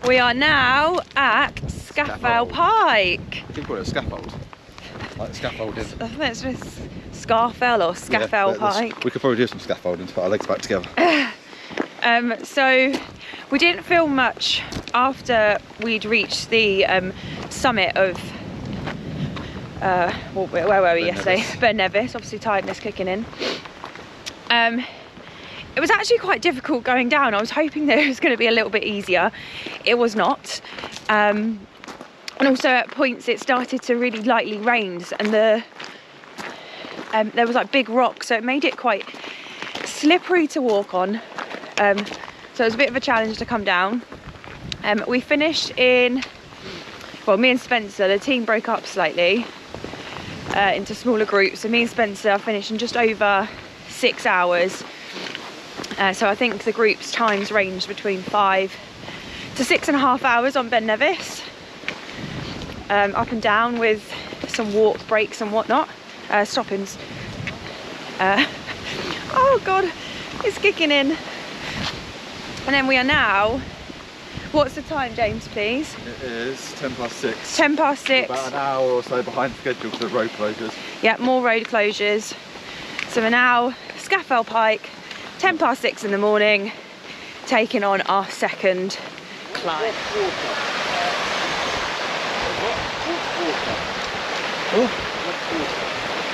We are now at Scafell Pike. You can call it a scaffold. Like scaffolding. I think it's just Scafell or Scafell Pike. We could probably do some scaffolding to put our legs back together. So we didn't film much after we'd reached the summit of where were we yesterday? Nevis. Obviously tiredness kicking in. It was actually quite difficult going down. I was hoping that it was going to be a little bit easier. It was not. And also at points it started to really lightly rain, and there was like big rocks, so it made it quite slippery to walk on. So it was a bit of a challenge to come down. We finished in, well, me and Spencer, the team broke up slightly into smaller groups. So me and Spencer finished in just over 6 hours. So I think the group's times ranged between 5 to 6.5 hours on Ben Nevis. Up and down with some walk breaks and whatnot, stoppings. Oh God, it's kicking in. And then we are now, what's the time, James, please? It is 6:10. 6:10. About an hour or so behind schedule for the road closures. Yeah, more road closures. So we're now Scafell Pike, 6:10 in the morning, taking on our second climb.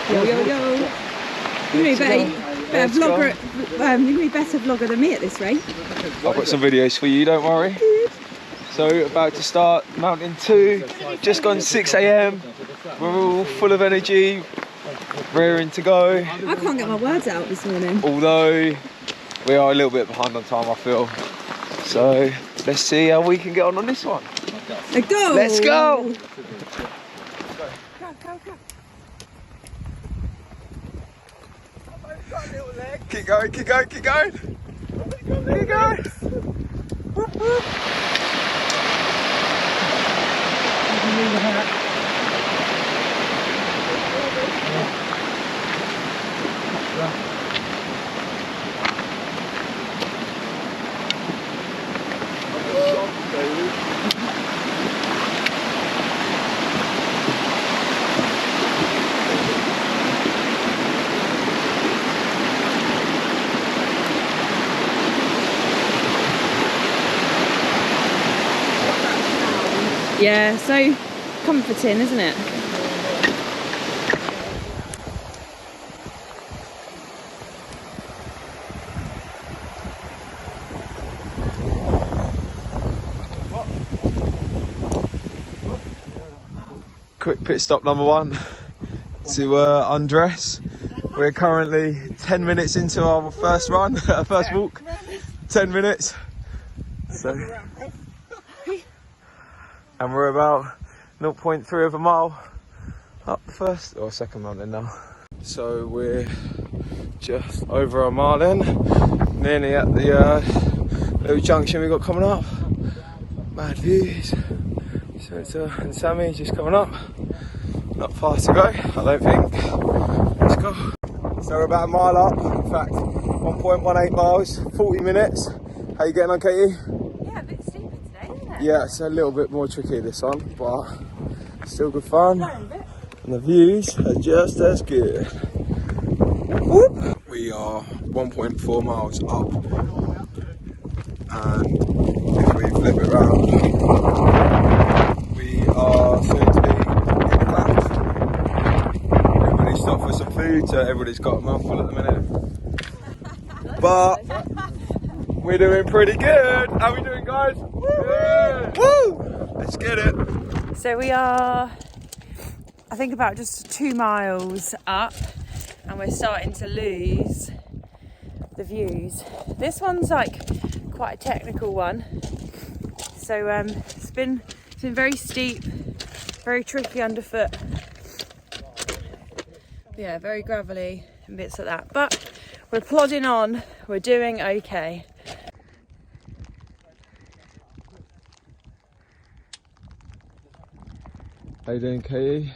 Yo, yo, yo. You're going to be better vlogger than me at this rate. I've got some videos for you, don't worry. So, about to start Mountain 2, just gone 6 AM. We're all full of energy, rearing to go. I can't get my words out this morning. Although, we are a little bit behind on time, I feel. So, let's see how we can get on this one. Let's go! Let's go! Keep going, keep going, keep going! Keep going! Whoop, whoop. Yeah, so comforting, isn't it? Quick pit stop number 1 to undress. We're currently 10 minutes into our first run, first walk. 10 minutes. So, and we're about 0.3 of a mile up the first or second mountain now. So we're just over a mile in, nearly at the little junction we got coming up. Mad views. Spencer and Sammy just coming up. Not far to go, I don't think. Let's go. So we're about a mile up, in fact 1.18 miles, 40 minutes. How you getting on, Katie? Yeah, a bit steeper today, isn't it? Yeah, it's a little bit more tricky this one, but still good fun. And the views are just as good. Whoop. We are 1.4 miles up, and if we flip it round, we are soon to be in the clouds. Everybody stopped for some food, so everybody's got a mouthful at the minute. But we're doing pretty good. How are we doing, guys? Yeah. Woo! Let's get it. So we are, I think, about just 2 miles up, and we're starting to lose the views. This one's like quite a technical one. So it's been very steep, very tricky underfoot. Yeah, very gravelly and bits like that. But we're plodding on. We're doing okay. How you doing, Katie?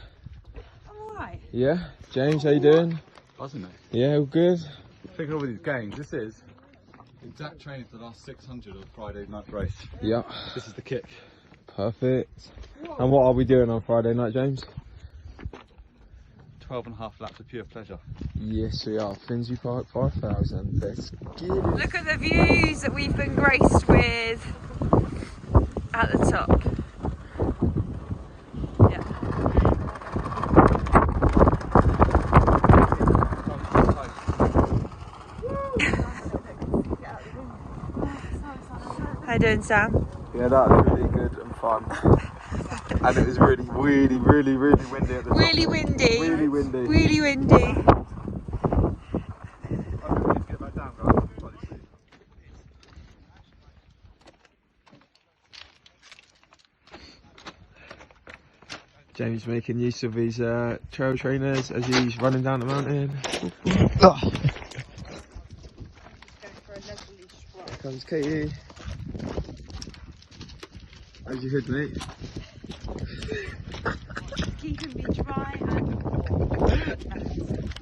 I'm alright. Yeah? James, how you doing? Wasn't it? Yeah, all good? Thinking of all these games, this is Exact training for the last 600 of Friday night race. Yeah. This is the kick. Perfect. And what are we doing on Friday night, James? 12.5 laps of pure pleasure. Yes, we are. Finsbury Park 5000. Let's get it. Look at the views that we've been graced with at the top. Yeah. How you doing, Sam? Yeah, that was really good and fun. And it was really windy at the top. Really windy. Really windy. Really windy. James making use of his trail trainers as he's running down the mountain. Here comes Katie. How's your hood, mate? Keeping me dry and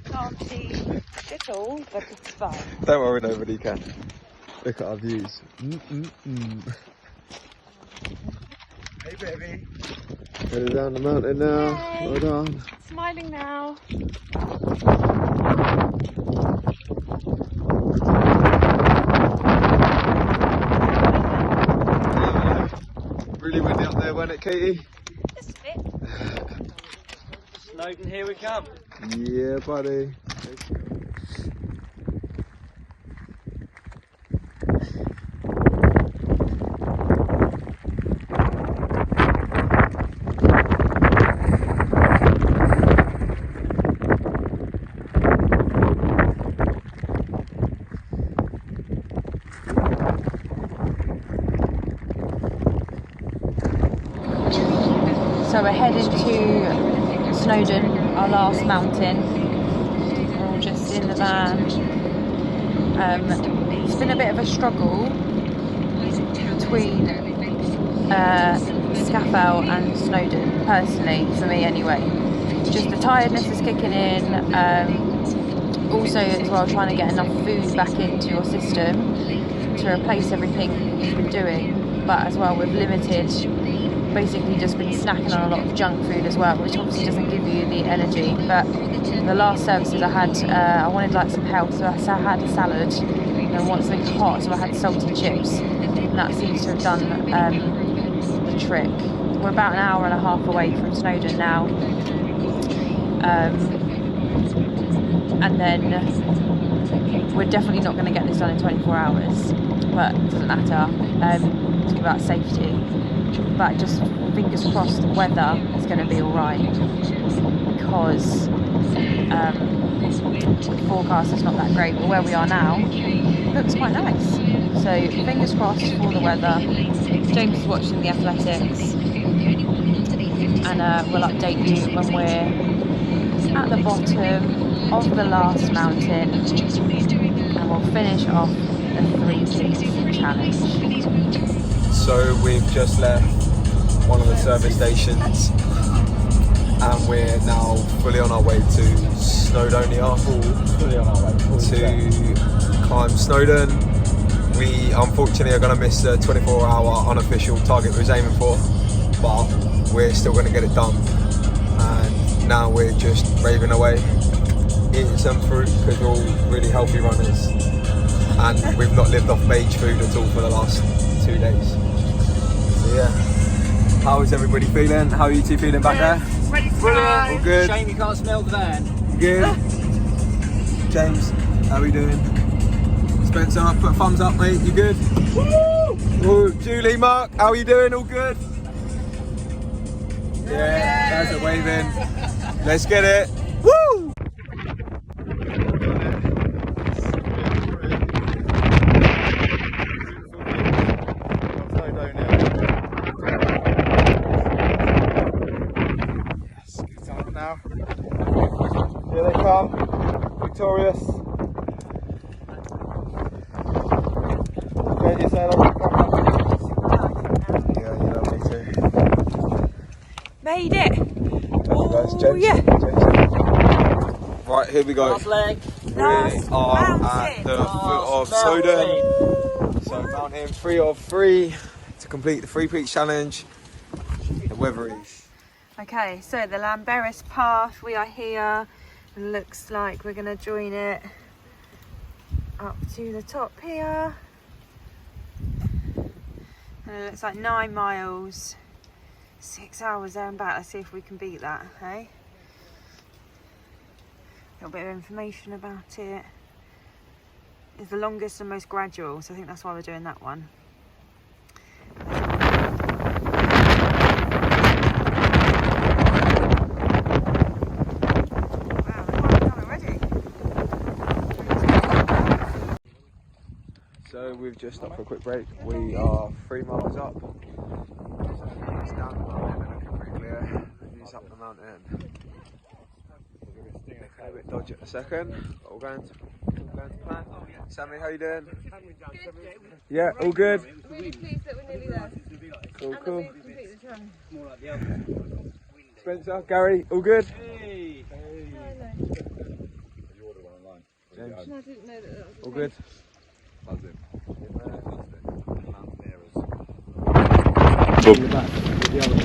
can't see at all, but it's fine. Don't worry, nobody can. Look at our views. Hey, baby. Heading down the mountain now. Yay. Well done. Smiling now. Really windy up there, wasn't it, Katie? Just a bit. Snowdon, here we come. Yeah, buddy. So we're headed to Snowdon, our last mountain. We're all just in the van. It's been a bit of a struggle between Scafell and Snowdon, personally, for me anyway. Just the tiredness is kicking in. Also as well trying to get enough food back into your system to replace everything you've been doing. But as well, we've limited, basically just been snacking on a lot of junk food as well, which obviously doesn't give you the energy. But the last services I had, I wanted like some health, so I had a salad and I wanted something hot, so I had salty chips, and that seems to have done the trick. We're about an hour and a half away from Snowdon now, and then we're definitely not going to get this done in 24 hours, but it doesn't matter. It's about safety. But just fingers crossed the weather is going to be alright, because the forecast is not that great, but where we are now looks quite nice. So fingers crossed for the weather. James is watching the athletics, and we'll update you when we're at the bottom of the last mountain, and we'll finish off the 3 Peaks challenge. So we've just left one of the service stations and we're now fully on our way to Snowdonia to climb Snowdon. We unfortunately are going to miss the 24-hour unofficial target we was aiming for, but we're still going to get it done. And now we're just raving away, eating some fruit because we're all really healthy runners, and we've not lived off beige food at all for the last 2 days. So yeah, how is everybody feeling? How are you two feeling back there? Ready to Brilliant, all good. Shame you can't smell the van. Good. James, how are we doing? Spencer, put a thumbs up, mate. You good? Woo! Woo. Julie, Mark, how are you doing? All good? Yeah, guys are waving. Let's get it. Woo! Now, here they come, victorious. Okay, you say hello. Yeah, you love me too. Made it! Oh, that's James. Yeah. James. Right, here we go. Last leg. We are at the foot of Snowdon. Mountain 3 of 3 to complete the 3 peak challenge. The weather is. Okay, so the Lamberis path, we are here. Looks like we're going to join it up to the top here. And it looks like 9 miles, 6 hours there and back. Let's see if we can beat that, hey? A little bit of information about it. It's the longest and most gradual, so I think that's why we're doing that one. Wow, they're quite done already. So we've just stopped for a quick break. We are 3 miles up. It's down the mountain and looking pretty clear. Views up the mountain. A bit dodgy at the second, but we're going to plan. Sammy, how you doing? Yeah, all good. Really pleased that we're nearly there. Cool, cool. And that we've completed the challenge. Spencer, Gary, all good? You ordered one online. James, I didn't know that was all good? That's it.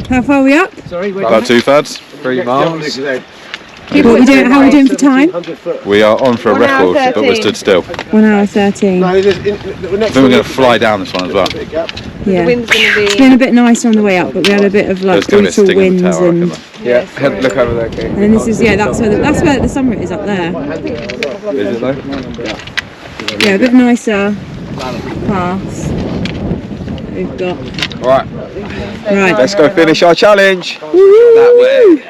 How far are we up? About 2/3. 3 miles. How are we doing for time? We are on for a 1 hour record, but we're 13. stood still. 1 hour 13. I think we're going to fly down this one as well. Yeah. The wind's going to It's be... been a bit nicer on the way up, but we had a bit of like There's going to be a brutal sting in the winds tower, I and reckon. Yeah, look over there, Kate. and then this is that's where the summit is up there. Is it though? Yeah, a bit nicer paths that we've got. Alright, Right. let's go finish our challenge. That way.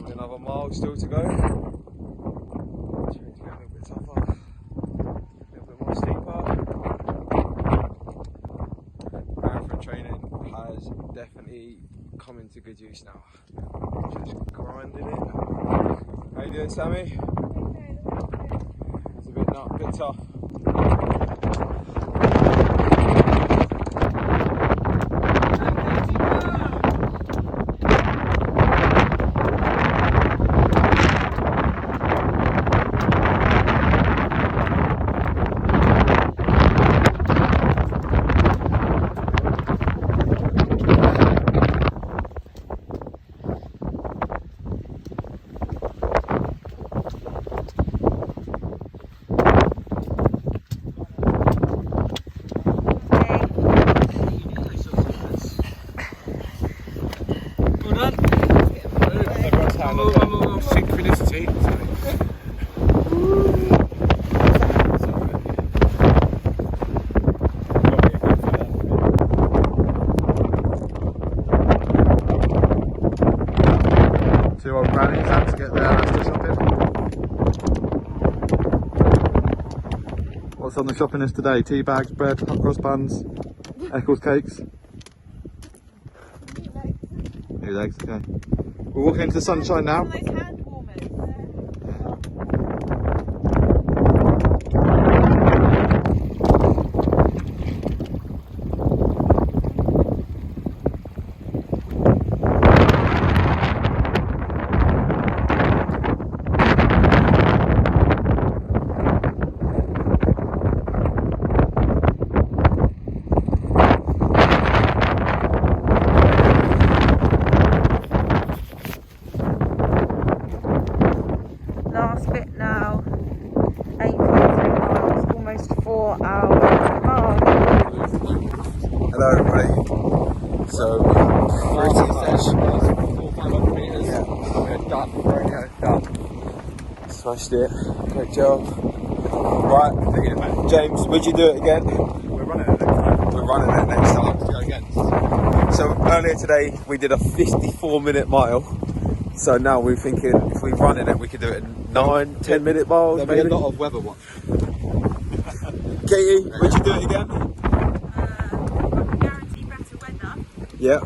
Another mile still to go. It's getting a little bit tougher, a little bit more steeper. Marathon training has definitely come into good use now. Just grinding it. How you doing, Sammy? It's a bit tough. Two old grannies had to get their Asda shopping. What's on the shopping list today? Tea bags, bread, hot cross buns, Eccles cakes. New legs, okay. We're walking into the sunshine now. Last bit now, 8.3 miles, almost 4 hours long. Hello everybody. So, pretty fresh. 400-500 metres. Yeah, done. Smashed it. Great job. Right, James, would you do it again? We're running it next time. We're running it next time. Let's go again. So earlier today we did a 54-minute mile. So now we're thinking if we run in it, we could do it in 9-10-minute miles. There'll be a lot of weather watch. Katie, would you do it again? Guarantee better weather. Yeah.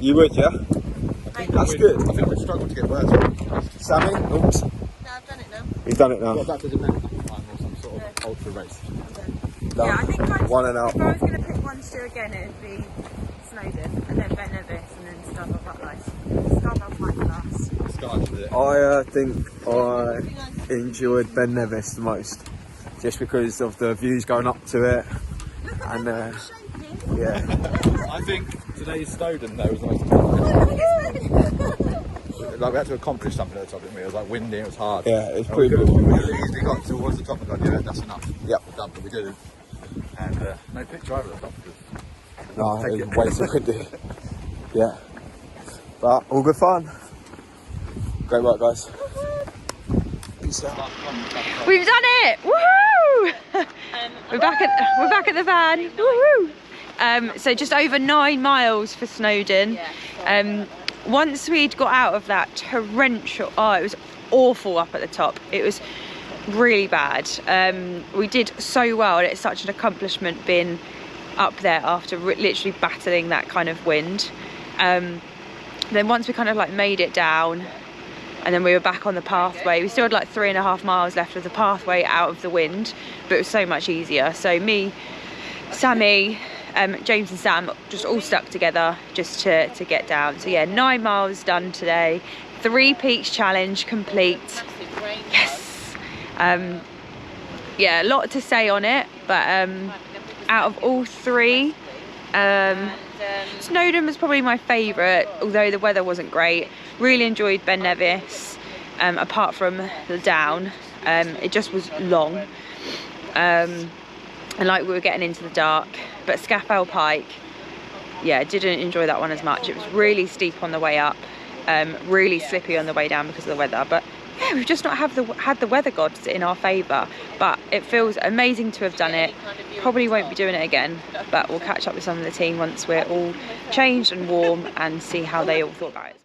You would, yeah? That's good. I think we'd struggle to get words right. Sammy? Oops. No, I've done it now. He's done it now. That doesn't matter. Or some sort of ultra race. Done. Yeah, I think One and out. if I was going to pick one to do again, it would be Snowdon, and then Ben Nevis, and then Scafell Pike last. I think I enjoyed Ben Nevis the most, just because of the views going up to it, and yeah. I think today's Snowdon though was the most like we had to accomplish something at the top, didn't we? It was like windy, it was hard. Yeah, it was And pretty we good. easily got towards the top and gone, yeah, that's enough. Yep. We're done, but we didn't. And no picture over the top. No, it was way too windy. Yeah, but all good fun. Great work, guys. Peace out. We've done it! Woohoo! we're back at the van. Woohoo! So just over 9 miles for Snowdon. Once we'd got out of that torrential, it was awful up at the top. It was really bad. We did so well, and it's such an accomplishment being up there after literally battling that kind of wind. Then once we kind of like made it down, and then we were back on the pathway, we still had like 3.5 miles left of the pathway out of the wind, but it was so much easier. So me, Sammy, James and Sam just all stuck together just to get down. So yeah, 9 miles done today. 3 peaks challenge complete. Yes. Yeah, a lot to say on it, but out of all 3, Snowdon was probably my favourite, although the weather wasn't great. Really enjoyed Ben Nevis, apart from the down. It just was long, and like we were getting into the dark. But Scafell Pike, yeah, didn't enjoy that one as much. It was really steep on the way up, really slippy on the way down because of the weather. But yeah, we've just not had the weather gods in our favour. But it feels amazing to have done it. Probably won't be doing it again, but we'll catch up with some of the team once we're all changed and warm and see how they all thought about it.